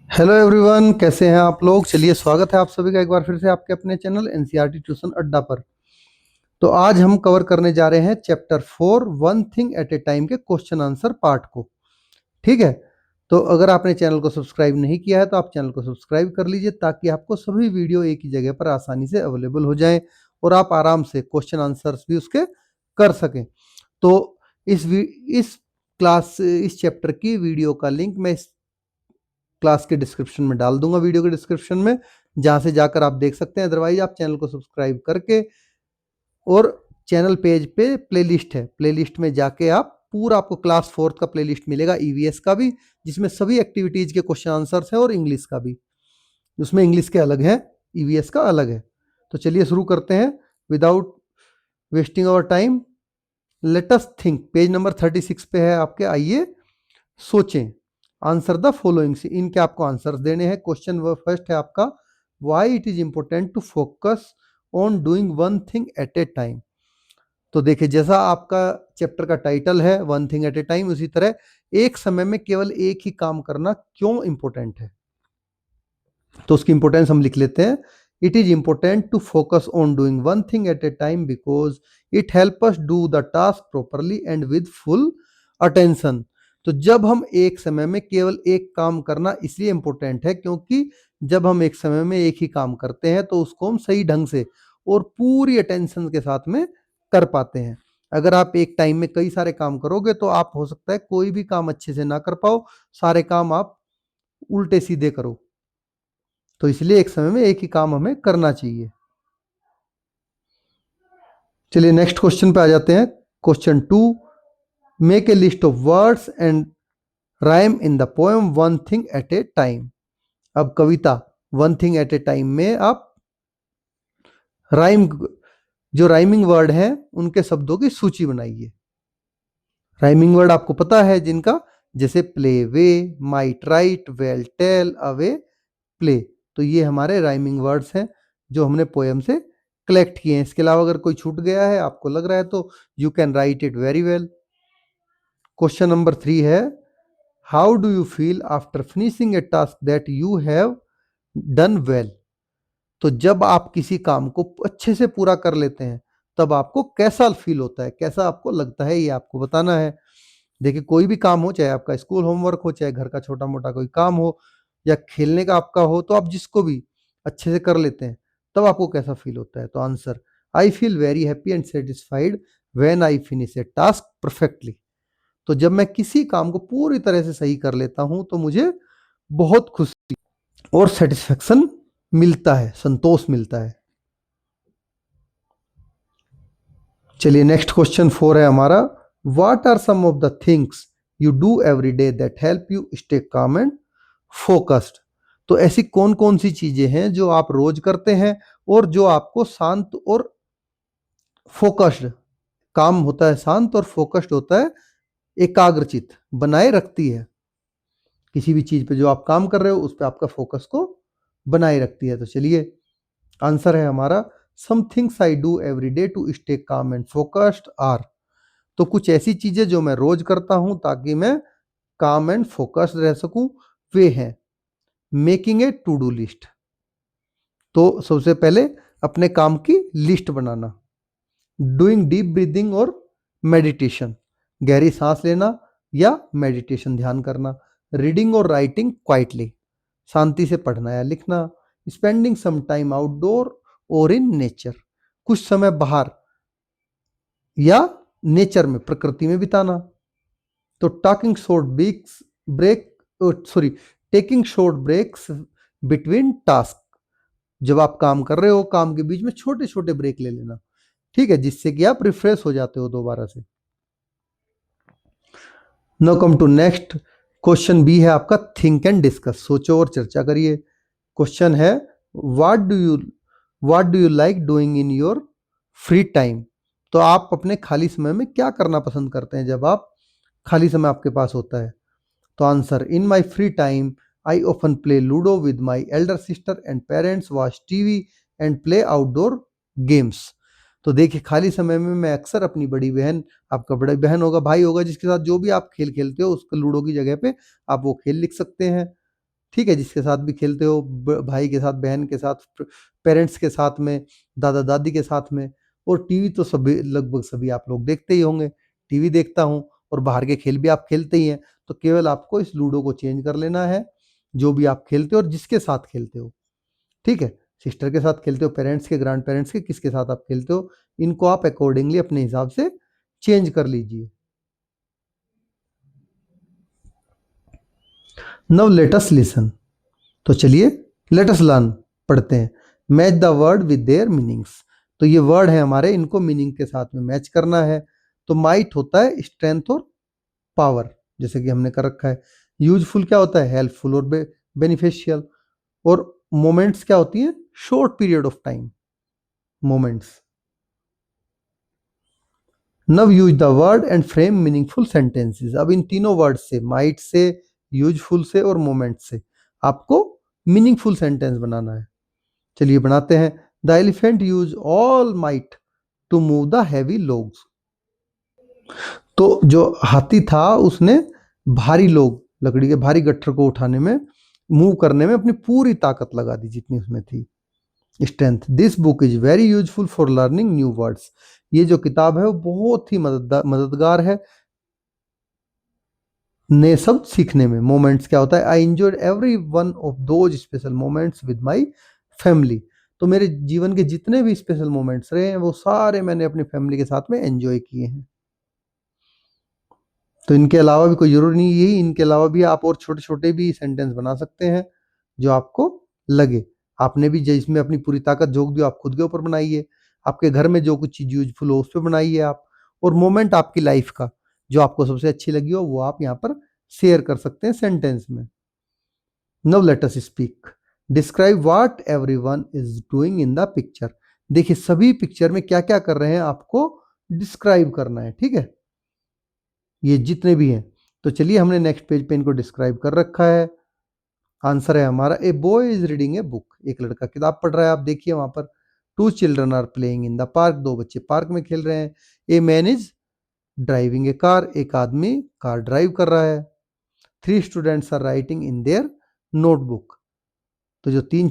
Hello everyone, कैसे हैं आप लोग। चलिए, स्वागत है आप सभी का एक बार फिर से आपके अपने चैनल एनसीईआरटी ट्यूशन अड्डा पर। तो आज हम कवर करने जा रहे हैं chapter 4 one thing at a time के क्वेश्चन आंसर पार्ट को। ठीक है। तो अगर आपने चैनल को सब्सक्राइब नहीं किया है तो आप चैनल को सब्सक्राइब कर लीजिए, ताकि आपको सभी वीडियो एक ही जगह पर आसानी से अवेलेबल हो जाएं और आप आराम से क्वेश्चन आंसर्स भी उसके कर सकें। तो इस इस चैप्टर की वीडियो का लिंक मैं इस क्लास के डिस्क्रिप्शन में डाल दूंगा, वीडियो के डिस्क्रिप्शन में, जहां से जाकर आप देख सकते हैं। अदरवाइज आप चैनल को सब्सक्राइब करके और चैनल पेज पे प्लेलिस्ट है, प्लेलिस्ट में जाके आप पूरा आपको क्लास 4 का प्लेलिस्ट मिलेगा, ईवीएस का भी, जिसमें सभी एक्टिविटीज के क्वेश्चन आंसर्स हैं, और इंग्लिश का भी। उसमें इंग्लिश के अलग है, ईवीएस का अलग है। तो चलिए शुरू करते हैं without wasting our time. Let us think, page number 36 पे है आपके। आइए सोचें। आंसर द फॉलोइंग, इनके आपको आंसर देने हैं। क्वेश्चन फर्स्ट है आपका, why it is important to focus on doing one thing at a time. तो देखिए, जैसा आपका चैप्टर का टाइटल है one thing at a time, उसी तरह एक समय में केवल एक ही काम करना क्यों इंपॉर्टेंट है। तो उसकी इंपॉर्टेंस हम लिख लेते हैं। It is important to focus on doing one thing at a time because it help us do the task properly and with full attention. तो जब हम एक समय में केवल एक काम करना इसलिए इंपॉर्टेंट है क्योंकि जब हम एक समय में एक ही काम करते हैं तो उसको हम सही ढंग से और पूरी अटेंशन के साथ में कर पाते हैं। अगर आप एक टाइम में कई सारे काम करोगे तो आप हो सकता है कोई भी काम अच्छे से ना कर पाओ, सारे काम आप उल्टे सीधे करो। तो इसलिए एक समय में एक ही काम हमें करना चाहिए। चलिए नेक्स्ट क्वेश्चन पे आ जाते हैं। Question 2, make a list of words and rhyme in the poem one thing at a time. अब कविता one thing at a time में आप राइम, जो राइमिंग वर्ड हैं उनके शब्दों की सूची बनाइए। राइमिंग वर्ड आपको पता है जिनका, जैसे play way, might right, well tell, away, play. तो ये हमारे राइमिंग वर्ड्स हैं जो हमने पोएम से कलेक्ट किए हैं। इसके अलावा अगर कोई छूट गया है, आपको लग रहा है, तो you can write it very well. Question number 3 है, how do you feel after finishing A task that you have done well. तो जब आप किसी काम को अच्छे से पूरा कर लेते हैं तब आपको कैसा फील होता है, कैसा आपको लगता है, ये आपको बताना है। देखिए, कोई भी काम हो, चाहे आपका स्कूल होमवर्क हो, चाहे घर का छोटा मोटा कोई काम हो, या खेलने का आपका हो, तो आप जिसको भी अच्छे से कर लेते हैं तब आपको कैसा फील होता है। तो answer, I feel very happy and satisfied when I finish A task perfectly. तो जब मैं किसी काम को पूरी तरह से सही कर लेता हूं तो मुझे बहुत खुशी और सेटिस्फेक्शन मिलता है, संतोष मिलता है। चलिए नेक्स्ट क्वेश्चन 4 है हमारा, what are some of the things you do every day that help you stay calm and focused. तो ऐसी कौन कौन सी चीजें हैं जो आप रोज करते हैं और जो आपको शांत और फोकस्ड, काम होता है शांत और फोकस्ड होता है एकाग्रचित बनाए रखती है। किसी भी चीज पे जो आप काम कर रहे हो उस पे आपका फोकस को बनाए रखती है। तो चलिए आंसर है हमारा, some things I do every day to stay calm and focused are. तो कुछ ऐसी चीजें जो मैं रोज करता हूं ताकि मैं काम एंड फोकस्ड रह सकूं, वे हैं making a to do list. तो सबसे पहले अपने काम की लिस्ट बनाना, डूइंग डीप ब्रीदिंग और मेडिटेशन, गहरी सांस लेना या मेडिटेशन ध्यान करना, रीडिंग और राइटिंग क्वाइटली, शांति से पढ़ना या लिखना, स्पेंडिंग सम टाइम आउटडोर और इन नेचर, कुछ समय बाहर या नेचर में, प्रकृति में बिताना। तो talking short breaks break sorry taking short breaks between task, जब आप काम कर रहे हो काम के बीच में छोटे छोटे ब्रेक ले लेना, ठीक है, जिससे कि आप रिफ्रेश हो जाते हो दोबारा से। Now come to next question B है आपका, थिंक एंड डिस्कस, सोचो और चर्चा करिए। क्वेश्चन है, what do you what do you like doing in your free time. तो आप अपने खाली समय में क्या करना पसंद करते हैं जब आप खाली समय आपके पास होता है। तो answer, in my free time I often play ludo with my elder sister and parents, watch TV and play outdoor games. तो देखिए, खाली समय में मैं अक्सर अपनी बड़ी बहन, आपका बड़ी बहन होगा, भाई होगा, जिसके साथ जो भी आप खेल खेलते हो उसको लूडो की जगह पे आप वो खेल लिख सकते हैं, ठीक है, जिसके साथ भी खेलते हो, भाई के साथ, बहन के साथ, पेरेंट्स के साथ में, दादा दादी के साथ में। और टीवी तो सभी, लगभग सभी आप लोग देखते ही होंगे। टीवी देखता हूँ, और बाहर के खेल भी आप खेलते ही हैं। तो केवल आपको इस लूडो को चेंज कर लेना है, जो भी आप खेलते हो और जिसके साथ खेलते हो। ठीक है, सिस्टर के साथ खेलते हो, पेरेंट्स के, ग्रैंड पेरेंट्स के, किसके साथ आप खेलते हो, इनको आप अकॉर्डिंगली अपने हिसाब से चेंज कर लीजिए। Now let us listen. तो चलिए लेट अस लर्न पढ़ते हैं। Match the word with their meanings. तो ये वर्ड है हमारे, इनको मीनिंग के साथ में मैच करना है। तो माइट होता है स्ट्रेंथ और पावर, जैसे कि हमने कर रखा है। यूजफुल क्या होता है, हेल्पफुल और बेनिफिशियल। और मोमेंट्स क्या होती हैं, short period of time moments. Now use the word and frame meaningful sentences. अब इन तीनों वर्ड से, माइट से, यूजफुल से और मोमेंट से, आपको मीनिंगफुल सेंटेंस बनाना है। चलिए बनाते हैं। The elephant use all might to move the heavy logs. तो जो हाथी था उसने भारी लोग, लकड़ी के भारी गट्ठर को उठाने में, मूव करने में अपनी पूरी ताकत लगा दी जितनी उसमें थी, strength. This book is very useful for learning new words. ये जो किताब है वो बहुत ही मददगार है नए शब्द सीखने में। मोमेंट्स क्या होता है, I enjoyed every one of those special moments with my family. तो मेरे जीवन के जितने भी स्पेशल मोमेंट्स रहे हैं वो सारे मैंने अपनी फैमिली के साथ में एंजॉय किए हैं। तो इनके अलावा भी कोई जरूरी नहीं, यही इनके अलावा भी आप और छोटे छोटे भी सेंटेंस बना सकते हैं जो आपको लगे। आपने भी जिसमें अपनी पूरी ताकत झोंक दी, आप खुद के ऊपर बनाइए। आपके घर में जो कुछ चीज यूजफुल हो उस पर बनाइए आप। और मोमेंट आपकी लाइफ का जो आपको सबसे अच्छी लगी हो वो आप यहाँ पर शेयर कर सकते हैं सेंटेंस में। Now let us speak. Describe what everyone is doing in the picture. देखिए सभी पिक्चर में क्या क्या कर रहे हैं आपको डिस्क्राइब करना है। ठीक है, ये जितने भी हैं। तो चलिए हमने नेक्स्ट पेज पे इनको डिस्क्राइब कर रखा है। आंसर है हमारा, a boy is reading a book. एक लड़का किताब पढ़ रहा है, आप देखिए वहां पर। Two children are playing in the park. दो बच्चे पार्क में खेल रहे हैं। A man is driving a car. एक आदमी कार ड्राइव कर रहा है। Three students are writing in their notebook. तो जो तीन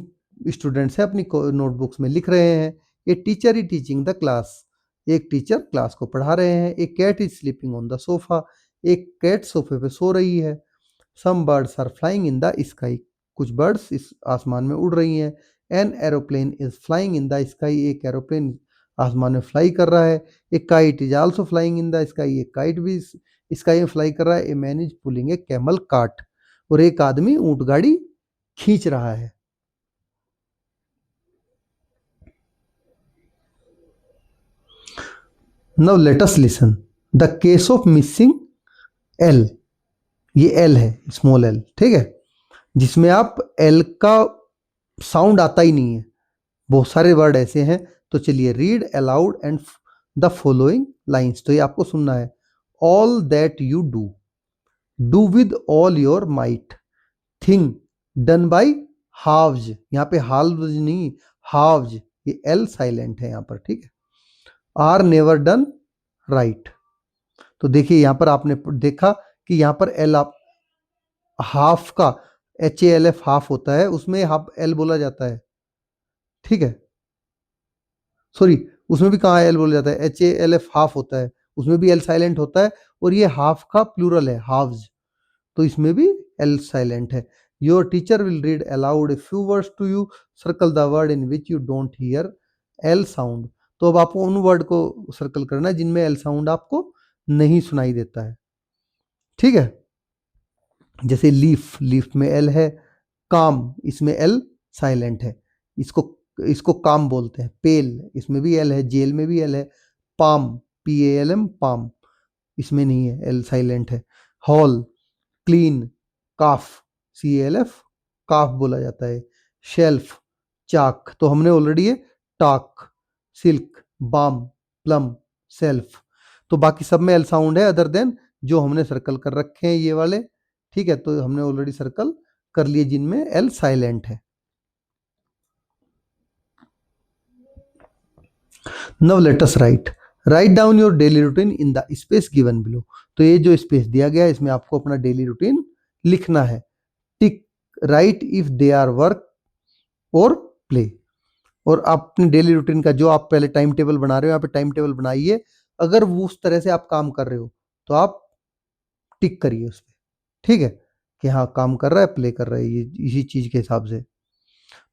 स्टूडेंट्स हैं अपनी नोटबुक्स में लिख रहे हैं। A teacher is teaching the class. एक टीचर क्लास को पढ़ा रहे हैं। A cat is sleeping on the sofa. एक कैट सोफे पे सो रही है। Some birds are flying in the sky. कुछ बर्ड्स इस आसमान में उड़ रही हैं। An aeroplane is flying in the sky. एक एरोप्लेन आसमान में फ्लाई कर रहा है। A kite is also flying in the sky. एक काइट भी स्काई में फ्लाई कर रहा है। ए man is pulling a camel cart. और एक आदमी ऊंट गाड़ी खींच रहा है। Now let us listen. The case of missing L. ये एल है, स्मॉल एल, ठीक है, जिसमें आप एल का साउंड आता ही नहीं है। बहुत सारे वर्ड ऐसे हैं। तो चलिए, read aloud and the following lines. तो ये आपको सुनना है। All that you do with all your might, thing done by halves. यहाँ पे हाल्व्स नहीं, हाव्स। ये एल साइलेंट है यहाँ पर, ठीक है। Are never done right. तो देखिए यहां पर आपने देखा कि यहां पर एल आप हाफ का, HALF हाफ होता है, उसमें हाफ एल बोला जाता है। ठीक है, सॉरी, उसमें भी कहाँ एल बोला जाता है, HALF हाफ होता है, उसमें भी एल साइलेंट होता है। और ये हाफ का प्लूरल है, हाफ्स। तो इसमें भी एल साइलेंट है। Your teacher will read aloud a few words to you, circle the word in which you don't hear L sound. तो अब आपको उन वर्ड को सर्कल करना है जिनमें एल साउंड आपको नहीं सुनाई देता है। ठीक है, जैसे लीफ, लीफ में एल है। काम, इसमें एल साइलेंट है, इसको इसको काम बोलते हैं। पेल, इसमें भी एल है। जेल में भी एल है। पाम, PALM, पाम, इसमें नहीं है, एल साइलेंट है। हॉल, क्लीन, काफ, CALF, काफ बोला जाता है। शेल्फ, चाक, तो हमने ऑलरेडी ये टाक, सिल्क, बाम, प्लम, सेल्फ। तो बाकी सब में एल साउंड है अदर देन जो हमने सर्कल कर रखे हैं ये वाले। ठीक है, तो हमने ऑलरेडी सर्कल कर लिए जिनमें एल साइलेंट है। Now let us write down your daily routine in the space given below. तो ये जो स्पेस दिया गया है इसमें आपको अपना डेली रूटीन लिखना है। Tick right if they are work or play. और आप अपनी डेली रूटीन का जो आप पहले टाइम टेबल बना रहे हो, यहाँ पे टाइम टेबल बनाइए। अगर वो उस तरह से आप काम कर रहे हो तो आप टिक करिए उस पर, ठीक है, कि हाँ काम कर रहा है, प्ले कर रहा है, ये इसी चीज के हिसाब से।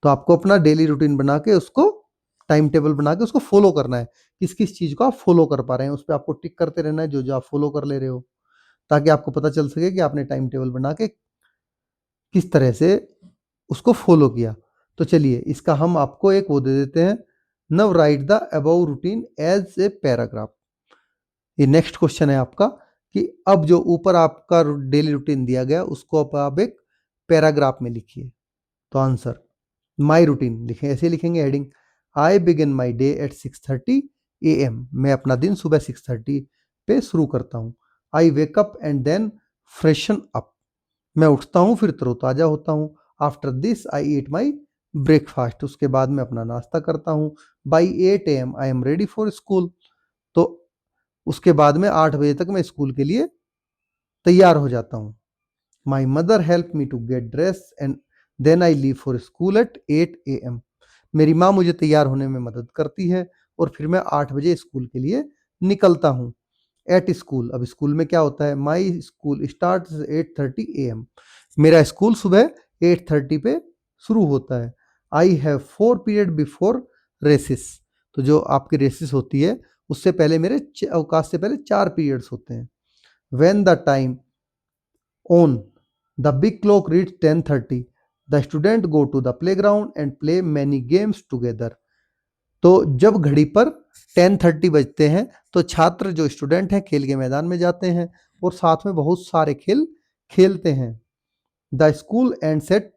तो आपको अपना डेली रूटीन बना के उसको, टाइम टेबल बना के उसको फॉलो करना है। किस किस चीज को आप फॉलो कर पा रहे हैं उस पर आपको टिक करते रहना है, जो जो आप फॉलो कर ले रहे हो, ताकि आपको पता चल सके कि आपने टाइम टेबल बना के किस तरह से उसको फॉलो किया। तो चलिए इसका हम आपको एक वो दे देते हैं, now write the above routine as a paragraph. ये नेक्स्ट क्वेश्चन है आपका कि अब जो ऊपर आपका डेली रूटीन दिया गया उसको आप एक पैराग्राफ में लिखिए। तो आंसर माई रूटीन लिखें, ऐसे लिखेंगे heading, I begin my day at 6:30 AM। मैं अपना दिन सुबह 6:30 पे शुरू करता हूँ। I wake up and then freshen up. मैं उठता हूँ फिर तरोताजा होता हूँ। After this I eat my breakfast. उसके बाद मैं अपना नाश्ता करता हूँ। By 8 AM I am ready for school. तो उसके बाद में 8 बजे तक मैं स्कूल के लिए तैयार हो जाता हूँ। My mother help me to get dress and then I leave for school at 8 AM। मेरी माँ मुझे तैयार होने में मदद करती है और फिर मैं 8 बजे स्कूल के लिए निकलता हूँ। एट स्कूल, अब स्कूल में क्या होता है, माई स्कूल स्टार्ट 8:30 AM। मेरा स्कूल सुबह 8:30 पे शुरू होता है। I have 4 period before recess. तो जो आपकी रेसिस होती है उससे पहले मेरे अवकाश से पहले 4 पीरियड्स होते हैं। When the time on the big clock reads 10:30 the student go to the playground and play many games together. तो जब घड़ी पर 10:30 बजते हैं तो छात्र जो स्टूडेंट हैं खेल के मैदान में जाते हैं और साथ में बहुत सारे खेल खेलते हैं। The school ends at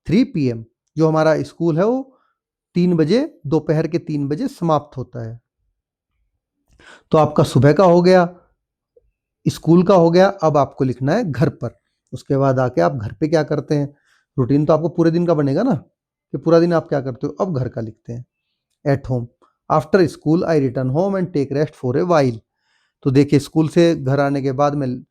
3 PM। जो हमारा स्कूल है वो 3 बजे, दोपहर के 3 बजे समाप्त होता है। तो आपका सुबह का हो गया, स्कूल का हो गया। अब आपको लिखना है घर पर। उसके बाद आके आप घर पे क्या करते हैं, रूटीन तो आपको पूरे दिन का बनेगा ना, कि पूरा दिन आप क्या करते हो। अब घर का लिखते हैं, at home. After school I return home and take rest for a while. तो देखिए स्कूल से घर आने के बाद में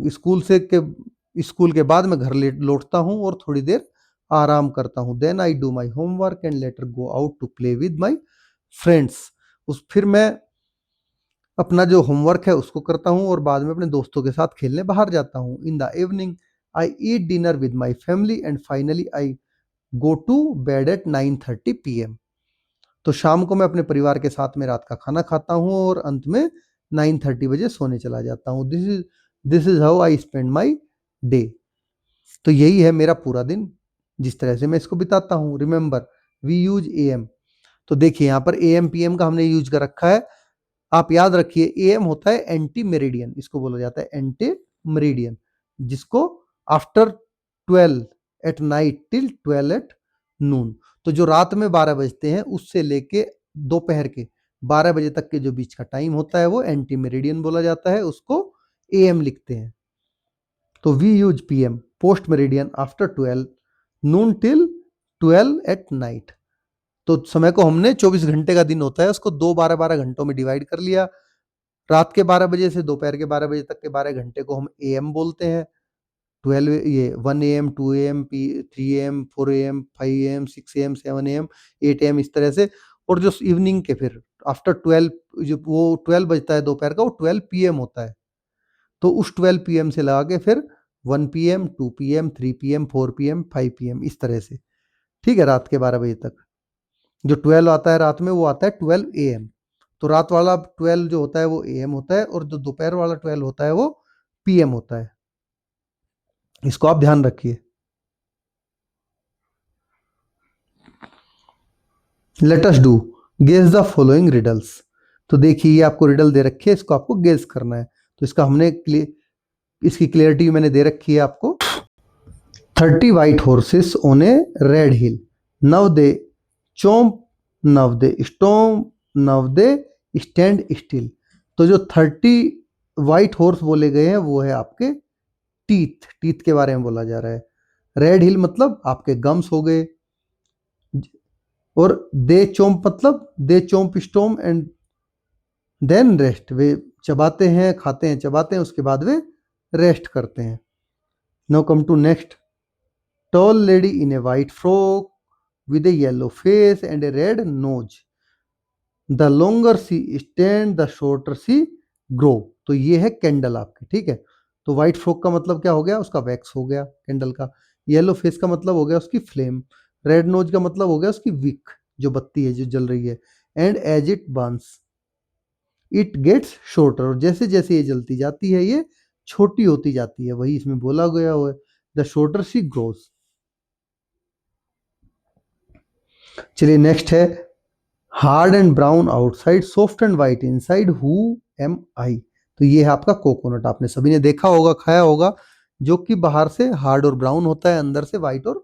स्कूल के बाद मैं घर लौटता हूँ और थोड़ी देर आराम करता हूँ। Then I do my homework and later go out to play with my friends. फिर मैं अपना जो होमवर्क है उसको करता हूँ और बाद में अपने दोस्तों के साथ खेलने बाहर जाता हूँ। In the evening I eat dinner with my family and finally I go to bed at 9:30 PM। तो शाम को मैं अपने परिवार के साथ में रात का खाना खाता हूँ और अंत में 9:30 बजे सोने चला जाता हूँ। This is how I spend my day. तो यही है मेरा पूरा दिन, जिस तरह से मैं इसको बिताता हूँ। Remember we use AM। तो देखिए यहाँ पर AM PM का हमने यूज कर रखा है। आप याद रखिए AM होता है एंटी मेरिडियन, इसको बोला जाता है एंटी मेरिडियन, जिसको after 12 at night till 12 at noon. तो जो रात में 12 बजते हैं उससे लेके दोपहर के 12 बजे तक के जो बीच का टाइम होता है वो एंटी मेरिडियन बोला जाता है, उसको AM लिखते हैं। तो we use PM post meridiem after 12 noon till 12 at night. तो समय को हमने 24 घंटे का दिन होता है उसको 2 12 घंटों में डिवाइड कर लिया। रात के 12 बजे से दोपहर के 12 बजे तक के 12 घंटे को हम AM बोलते हैं। 12 ये 1 AM 2 AM 3 AM 4 AM 5 AM 6 AM 7 AM 8 AM इस तरह से। और जो इवनिंग के फिर आफ्टर 12 जो वो 12 बजता है दोपहर का, वो 12 PM होता है। तो उस 12 PM से लगा के फिर 1 PM 2 PM 3 PM 4 PM 5 PM इस तरह से, ठीक है, रात के 12 बजे तक। जो 12 आता है रात में वो आता है 12 AM। तो रात वाला 12 जो होता है वो AM होता है और जो दोपहर वाला 12 होता है वो PM होता है। इसको आप ध्यान रखिए। Let us do guess the following riddles. तो देखिए ये आपको रिडल दे रखी है, इसको आपको गेस करना है। तो इसका हमने इसकी क्लियरिटी मैंने दे रखी है आपको। 30 white horses on a red hill. Now they chomp, now they stomp, now they stand still. तो जो 30 व्हाइट हॉर्स बोले गए हैं वो है आपके टीथ के बारे में बोला जा रहा है। रेड हिल मतलब आपके गम्स हो गए, और दे चोम्प मतलब दे चोम्प स्टोम एंड देन रेस्ट। वे चबाते हैं, खाते हैं, चबाते हैं, उसके बाद वे रेस्ट करते हैं। Now come to next, tall lady in a white frock with a yellow face and a red nose. The longer she stand, the shorter she grow. तो ये है कैंडल आपकी, ठीक है। तो व्हाइट फ्रॉक का मतलब क्या हो गया, उसका वैक्स हो गया कैंडल का। येलो फेस का मतलब हो गया उसकी फ्लेम। रेड नोज का मतलब हो गया उसकी विक, जो बत्ती है जो जल रही है। And as it burns it gets shorter, और जैसे जैसे ये जलती जाती है ये छोटी होती जाती है, वही इसमें बोला गया हुआ है। The shorter she grows. चलिए नेक्स्ट है, hard and brown outside soft and white inside, who am I. तो ये है आपका कोकोनट, आपने सभी ने देखा होगा, खाया होगा, जो कि बाहर से हार्ड और ब्राउन होता है, अंदर से वाइट और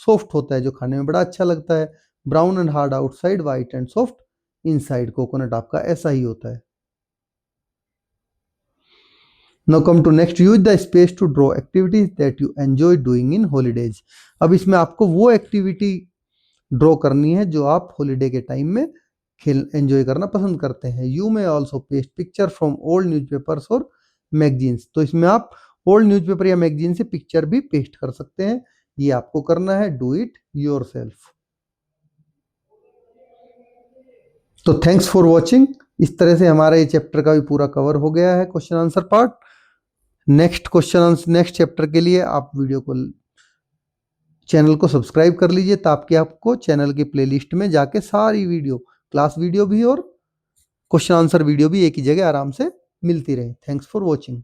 सॉफ्ट होता है, जो खाने में बड़ा अच्छा लगता है। Brown and hard outside, white and soft inside, coconut आपका ऐसा ही होता है। Now come to next, use the space to draw activities that you enjoy doing in holidays. अब इसमें आपको वो एक्टिविटी ड्रॉ करनी है जो आप हॉलीडे के टाइम में खेल एंजॉय करना पसंद करते हैं। You may also paste picture from old newspapers और मैगजीन्स। तो इसमें आप ओल्ड न्यूज़पेपर या मैगजीन से पिक्चर भी पेस्ट कर सकते हैं। ये आपको करना है, डू इट योरसेल्फ। तो थैंक्स फॉर वॉचिंग। इस तरह से हमारा ये चैप्टर का भी पूरा कवर हो गया है, question answer part. Next question answer next chapter के लिए आप वीडियो को चैनल को सब्सक्राइब कर लीजिए, ताकि आपको चैनल की प्लेलिस्ट में जाके सारी वीडियो, क्लास वीडियो भी और क्वेश्चन आंसर वीडियो भी एक ही जगह आराम से मिलती रहे। Thanks for watching.